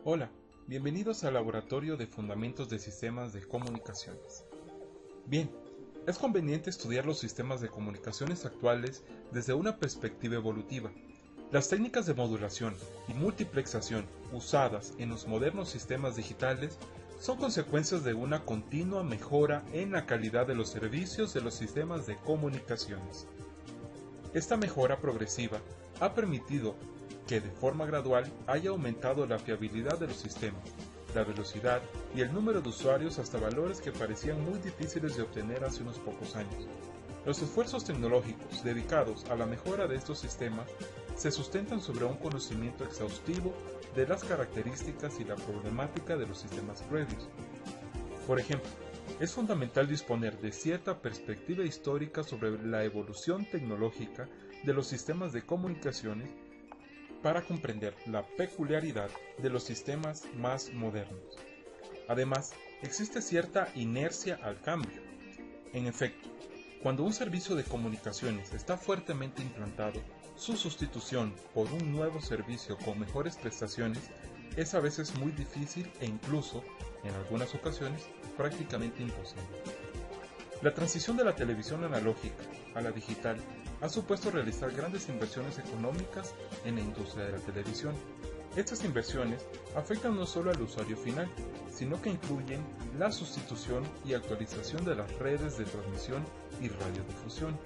Hola, bienvenidos al Laboratorio de Fundamentos de Sistemas de Comunicaciones. Bien, es conveniente estudiar los sistemas de comunicaciones actuales desde una perspectiva evolutiva. Las técnicas de modulación y multiplexación usadas en los modernos sistemas digitales son consecuencias de una continua mejora en la calidad de los servicios de los sistemas de comunicaciones. Esta mejora progresiva ha permitido que de forma gradual haya aumentado la fiabilidad de los sistemas, la velocidad y el número de usuarios hasta valores que parecían muy difíciles de obtener hace unos pocos años. Los esfuerzos tecnológicos dedicados a la mejora de estos sistemas se sustentan sobre un conocimiento exhaustivo de las características y la problemática de los sistemas previos. Por ejemplo, es fundamental disponer de cierta perspectiva histórica sobre la evolución tecnológica de los sistemas de comunicaciones para comprender la peculiaridad de los sistemas más modernos. Además, existe cierta inercia al cambio. En efecto, cuando un servicio de comunicaciones está fuertemente implantado, su sustitución por un nuevo servicio con mejores prestaciones es a veces muy difícil e incluso, en algunas ocasiones, prácticamente imposible. La transición de la televisión analógica a la digital ha supuesto realizar grandes inversiones económicas en la industria de la televisión. Estas inversiones afectan no solo al usuario final, sino que incluyen la sustitución y actualización de las redes de transmisión y radiodifusión,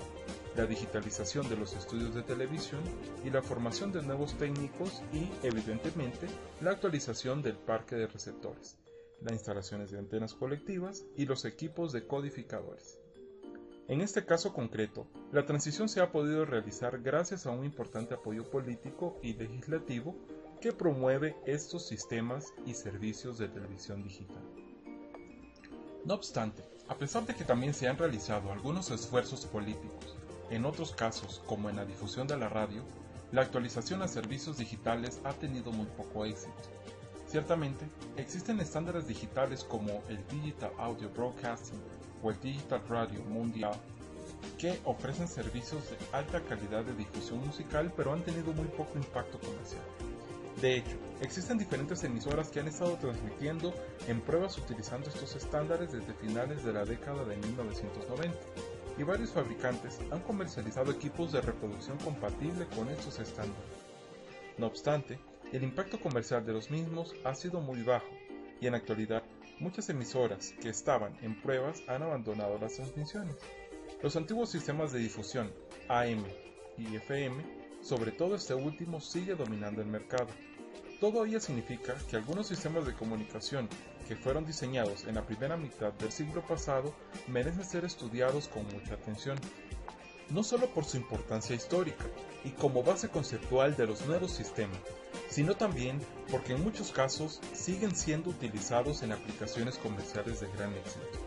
la digitalización de los estudios de televisión y la formación de nuevos técnicos y, evidentemente, la actualización del parque de receptores, las instalaciones de antenas colectivas y los equipos decodificadores. En este caso concreto, la transición se ha podido realizar gracias a un importante apoyo político y legislativo que promueve estos sistemas y servicios de televisión digital. No obstante, a pesar de que también se han realizado algunos esfuerzos políticos, en otros casos, como en la difusión de la radio, la actualización a servicios digitales ha tenido muy poco éxito. Ciertamente, existen estándares digitales como el Digital Audio Broadcasting o el Digital Radio Mundial que ofrecen servicios de alta calidad de difusión musical, pero han tenido muy poco impacto comercial. De hecho, existen diferentes emisoras que han estado transmitiendo en pruebas utilizando estos estándares desde finales de la década de 1990, y varios fabricantes han comercializado equipos de reproducción compatible con estos estándares. No obstante, el impacto comercial de los mismos ha sido muy bajo, y en la actualidad muchas emisoras que estaban en pruebas han abandonado las transmisiones. Los antiguos sistemas de difusión AM y FM, sobre todo este último, sigue dominando el mercado. Todo ello significa que algunos sistemas de comunicación que fueron diseñados en la primera mitad del siglo pasado merecen ser estudiados con mucha atención, no solo por su importancia histórica y como base conceptual de los nuevos sistemas, sino también porque en muchos casos siguen siendo utilizados en aplicaciones comerciales de gran éxito.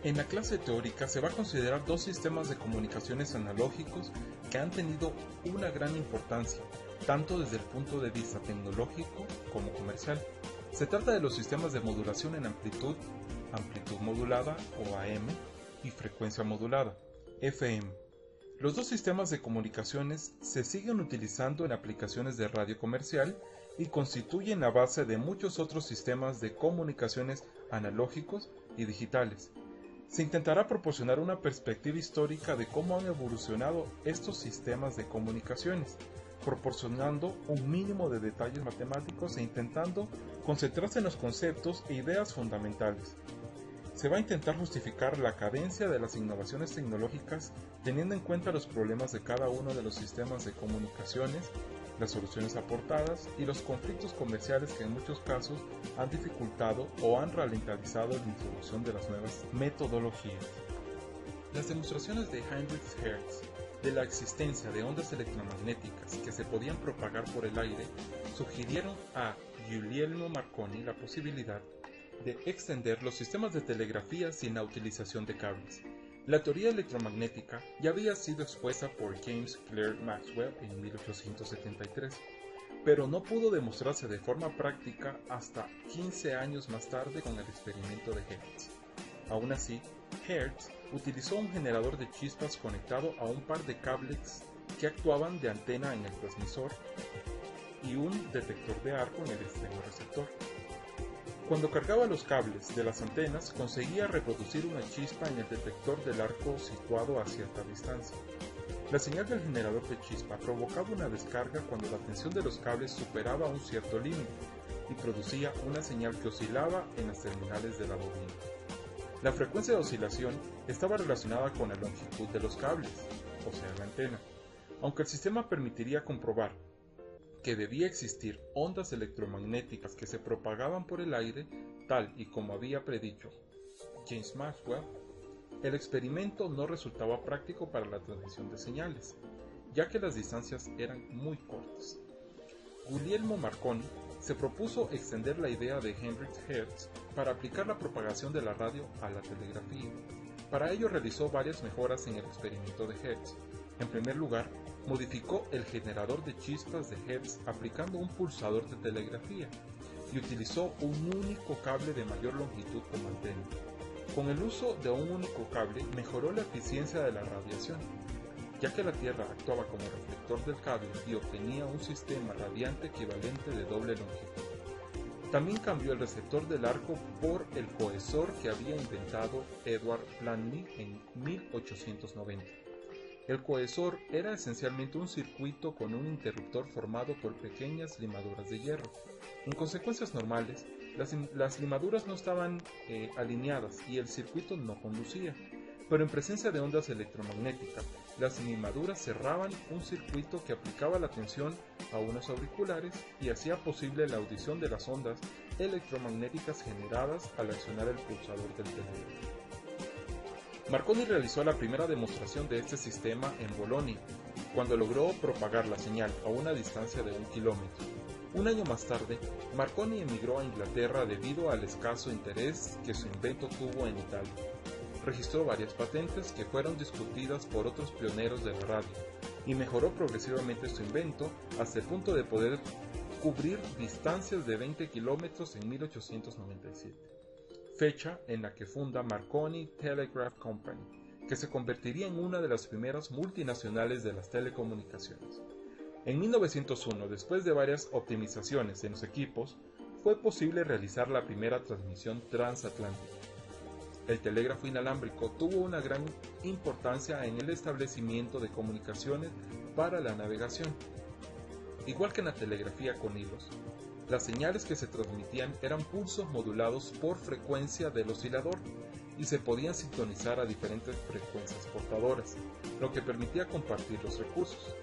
En la clase teórica se va a considerar dos sistemas de comunicaciones analógicos que han tenido una gran importancia, tanto desde el punto de vista tecnológico como comercial. Se trata de los sistemas de modulación en amplitud modulada o AM, y frecuencia modulada, FM. Los dos sistemas de comunicaciones se siguen utilizando en aplicaciones de radio comercial y constituyen la base de muchos otros sistemas de comunicaciones analógicos y digitales. Se intentará proporcionar una perspectiva histórica de cómo han evolucionado estos sistemas de comunicaciones, proporcionando un mínimo de detalles matemáticos e intentando concentrarse en los conceptos e ideas fundamentales. Se va a intentar justificar la cadencia de las innovaciones tecnológicas teniendo en cuenta los problemas de cada uno de los sistemas de comunicaciones, las soluciones aportadas y los conflictos comerciales que en muchos casos han dificultado o han ralentizado la introducción de las nuevas metodologías. Las demostraciones de Heinrich Hertz de la existencia de ondas electromagnéticas que se podían propagar por el aire sugirieron a Guglielmo Marconi la posibilidad de extender los sistemas de telegrafía sin la utilización de cables. La teoría electromagnética ya había sido expuesta por James Clerk Maxwell en 1873, pero no pudo demostrarse de forma práctica hasta 15 años más tarde con el experimento de Hertz. Aún así, Hertz utilizó un generador de chispas conectado a un par de cables que actuaban de antena en el transmisor y un detector de arco en el extremo receptor. Cuando cargaba los cables de las antenas, conseguía reproducir una chispa en el detector del arco situado a cierta distancia. La señal del generador de chispa provocaba una descarga cuando la tensión de los cables superaba un cierto límite y producía una señal que oscilaba en las terminales de la bobina. La frecuencia de oscilación estaba relacionada con la longitud de los cables, o sea, la antena. Aunque el sistema permitiría comprobar que debía existir ondas electromagnéticas que se propagaban por el aire, tal y como había predicho James Maxwell, el experimento no resultaba práctico para la transmisión de señales, ya que las distancias eran muy cortas. Guglielmo Marconi se propuso extender la idea de Heinrich Hertz para aplicar la propagación de la radio a la telegrafía. Para ello realizó varias mejoras en el experimento de Hertz. En primer lugar, modificó el generador de chispas de Hertz aplicando un pulsador de telegrafía y utilizó un único cable de mayor longitud como antena. Con el uso de un único cable mejoró la eficiencia de la radiación, ya que la Tierra actuaba como reflector del cable y obtenía un sistema radiante equivalente de doble longitud. También cambió el receptor del arco por el cohesor que había inventado Edward Blandly en 1890. El cohesor era esencialmente un circuito con un interruptor formado por pequeñas limaduras de hierro. En consecuencias normales, las limaduras no estaban alineadas y el circuito no conducía, pero en presencia de ondas electromagnéticas, las limaduras cerraban un circuito que aplicaba la tensión a unos auriculares y hacía posible la audición de las ondas electromagnéticas generadas al accionar el pulsador del telégrafo. Marconi realizó la primera demostración de este sistema en Bolonia, cuando logró propagar la señal a una distancia de 1 kilómetro. Un año más tarde, Marconi emigró a Inglaterra debido al escaso interés que su invento tuvo en Italia. Registró varias patentes que fueron discutidas por otros pioneros de la radio y mejoró progresivamente su invento hasta el punto de poder cubrir distancias de 20 kilómetros en 1897, fecha en la que funda Marconi Telegraph Company, que se convertiría en una de las primeras multinacionales de las telecomunicaciones. En 1901, después de varias optimizaciones en los equipos, fue posible realizar la primera transmisión transatlántica. El telégrafo inalámbrico tuvo una gran importancia en el establecimiento de comunicaciones para la navegación. Igual que en la telegrafía con hilos, las señales que se transmitían eran pulsos modulados por frecuencia del oscilador y se podían sintonizar a diferentes frecuencias portadoras, lo que permitía compartir los recursos.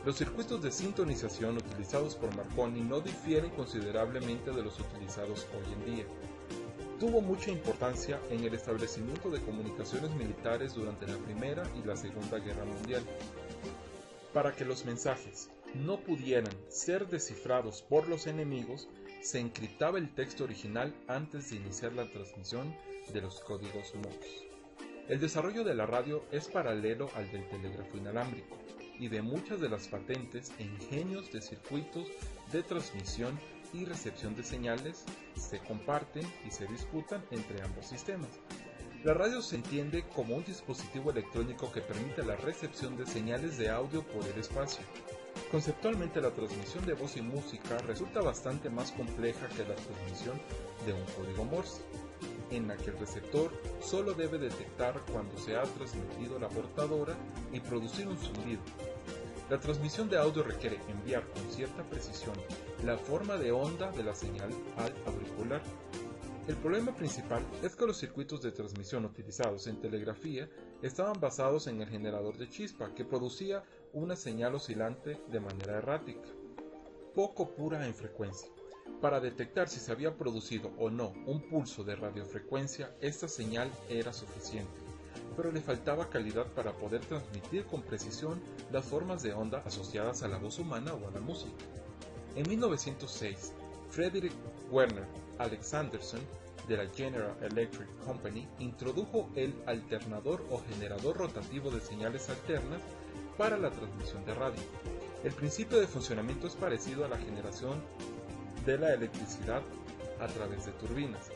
Los circuitos de sintonización utilizados por Marconi no difieren considerablemente de los utilizados hoy en día. Tuvo mucha importancia en el establecimiento de comunicaciones militares durante la Primera y la Segunda Guerra Mundial. Para que los mensajes no pudieran ser descifrados por los enemigos, se encriptaba el texto original antes de iniciar la transmisión de los códigos Morse. El desarrollo de la radio es paralelo al del telégrafo inalámbrico y de muchas de las patentes e ingenios de circuitos de transmisión y recepción de señales se comparten y se disputan entre ambos sistemas. La radio se entiende como un dispositivo electrónico que permite la recepción de señales de audio por el espacio. Conceptualmente, la transmisión de voz y música resulta bastante más compleja que la transmisión de un código Morse, en la que el receptor solo debe detectar cuando se ha transmitido la portadora y producir un zumbido. La transmisión de audio requiere enviar con cierta precisión la forma de onda de la señal al auricular. El problema principal es que los circuitos de transmisión utilizados en telegrafía estaban basados en el generador de chispa, que producía una señal oscilante de manera errática, poco pura en frecuencia. Para detectar si se había producido o no un pulso de radiofrecuencia, esta señal era suficiente, pero le faltaba calidad para poder transmitir con precisión las formas de onda asociadas a la voz humana o a la música. En 1906, Frederick Werner Alexanderson, de la General Electric Company, introdujo el alternador o generador rotativo de señales alternas para la transmisión de radio. El principio de funcionamiento es parecido a la generación de la electricidad a través de turbinas,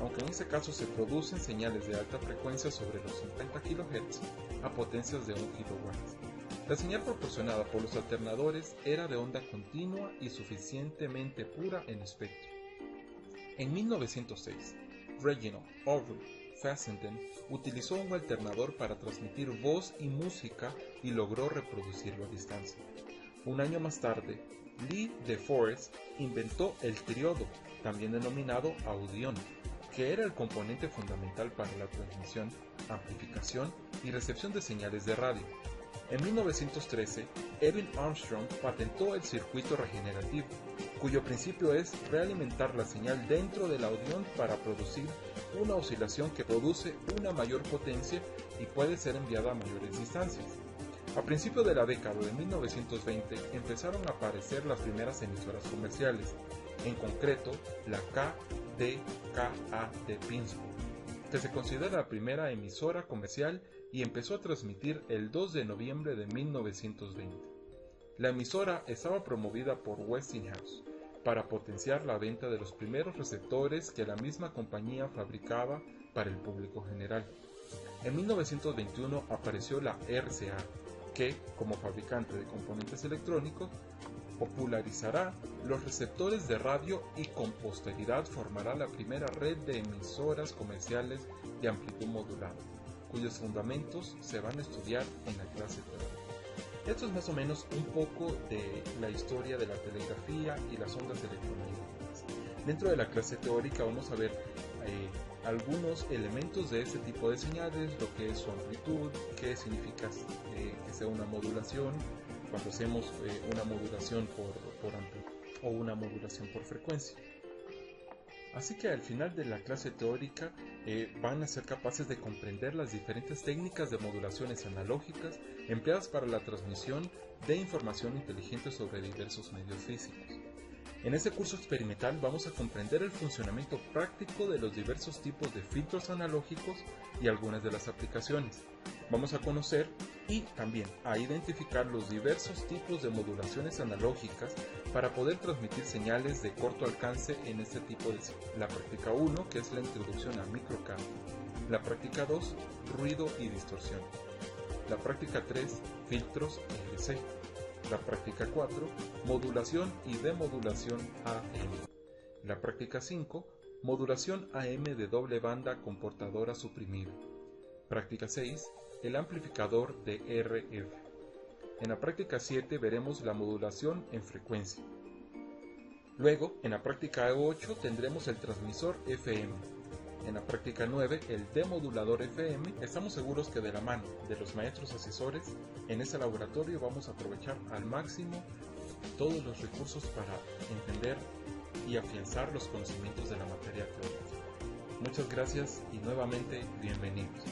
aunque en este caso se producen señales de alta frecuencia sobre los 50 kHz a potencias de 1 kW. La señal proporcionada por los alternadores era de onda continua y suficientemente pura en espectro. En 1906, Reginald Orville Fessenden utilizó un alternador para transmitir voz y música y logró reproducirlo a distancia. Un año más tarde, Lee de Forest inventó el triodo, también denominado audión, que era el componente fundamental para la transmisión, amplificación y recepción de señales de radio. En 1913, Evan Armstrong patentó el circuito regenerativo, cuyo principio es realimentar la señal dentro del audión para producir una oscilación que produce una mayor potencia y puede ser enviada a mayores distancias. A principios de la década de 1920 empezaron a aparecer las primeras emisoras comerciales, en concreto la KDKA de Pittsburgh, que se considera la primera emisora comercial y empezó a transmitir el 2 de noviembre de 1920. La emisora estaba promovida por Westinghouse para potenciar la venta de los primeros receptores que la misma compañía fabricaba para el público general. En 1921 apareció la RCA, que, como fabricante de componentes electrónicos, popularizará los receptores de radio y con posterioridad formará la primera red de emisoras comerciales de amplitud modulada, cuyos fundamentos se van a estudiar en la clase teórica. Esto es más o menos un poco de la historia de la telegrafía y las ondas electromagnéticas. Dentro de la clase teórica vamos a ver algunos elementos de este tipo de señales, lo que es su amplitud, qué significa que sea una modulación, cuando hacemos una modulación por amplitud o una modulación por frecuencia. Así que al final de la clase teórica van a ser capaces de comprender las diferentes técnicas de modulaciones analógicas empleadas para la transmisión de información inteligente sobre diversos medios físicos. En este curso experimental vamos a comprender el funcionamiento práctico de los diversos tipos de filtros analógicos y algunas de las aplicaciones. Vamos a conocer y también a identificar los diversos tipos de modulaciones analógicas para poder transmitir señales de corto alcance en este tipo de señales. La práctica 1, que es la introducción a microcampo. La práctica 2, ruido y distorsión. La práctica 3, filtros LC. La práctica 4, modulación y demodulación AM. La práctica 5, modulación AM de doble banda con portadora suprimida. Práctica 6, el amplificador de RF. En la práctica 7 veremos la modulación en frecuencia. Luego, en la práctica 8 tendremos el transmisor FM. En la práctica 9, el demodulador FM. Estamos seguros que de la mano de los maestros asesores, en este laboratorio vamos a aprovechar al máximo todos los recursos para entender y afianzar los conocimientos de la materia teórica. Muchas gracias y nuevamente bienvenidos.